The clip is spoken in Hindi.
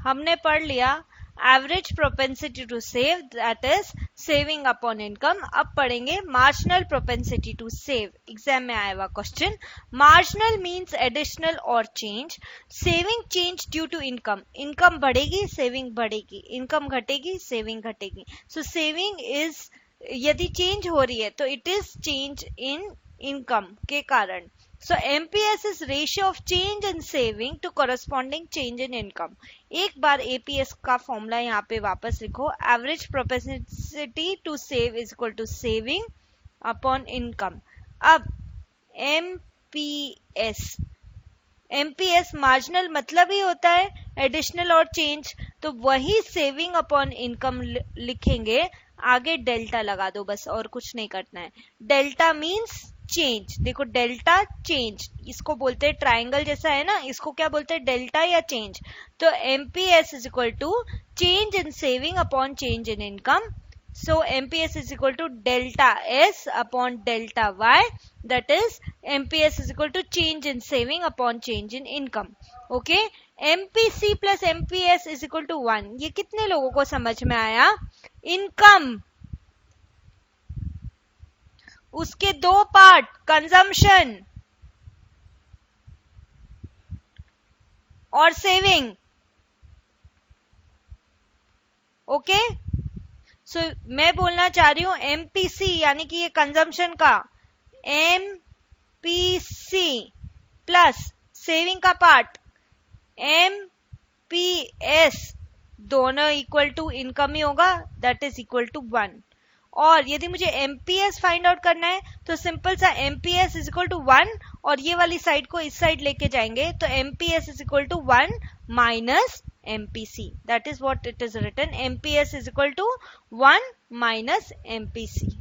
हमने पढ़ लिया average propensity to save, that is saving upon income. अब पढ़ेंगे marginal propensity to save. Exam में आया हुआ क्वेश्चन. मार्जिनल मीन्स एडिशनल और change. Saving change due to income. Income बढ़ेगी, सेविंग बढ़ेगी. इनकम घटेगी, सेविंग घटेगी. सो सेविंग इज, यदि चेंज हो रही है तो it is change in income के कारण. So MPS is ratio of change in saving to corresponding change in income. एक बार APS का फॉर्मूला यहाँ पे वापस लिखो. Average propensity to save is equal to saving upon income. अब MPS मार्जिनल मतलब ही होता है एडिशनल और चेंज, तो वही सेविंग अपॉन इनकम लिखेंगे. आगे डेल्टा लगा दो बस, और कुछ नहीं करना है. Delta means change. देखो डेल्टा चेंज, इसको बोलते हैं ट्राइंगल जैसा है ना, इसको क्या बोलते हैं, डेल्टा या चेंज. तो MPS is equal to change in saving upon change in income. So MPS is equal to delta S upon delta Y, that is MPS is equal to change in saving upon change in income. Okay, MPC plus MPS is equal to 1. ये कितने लोगों को समझ में आया? इनकम, उसके दो पार्ट, कंजम्पशन और सेविंग. ओके, सो मैं बोलना चाह रही हूं MPC यानी कि ये कंजम्पशन का, MPC प्लस सेविंग का पार्ट MPS, दोनों इक्वल टू इनकम ही होगा, दैट इज इक्वल टू 1. और यदि मुझे MPS फाइंड आउट करना है तो सिंपल सा MPS इज इक्वल टू 1 और ये वाली साइड को इस साइड लेके जाएंगे तो MPS is equal to 1 minus MPC. That is what it is written. MPS is equal to 1 minus MPC.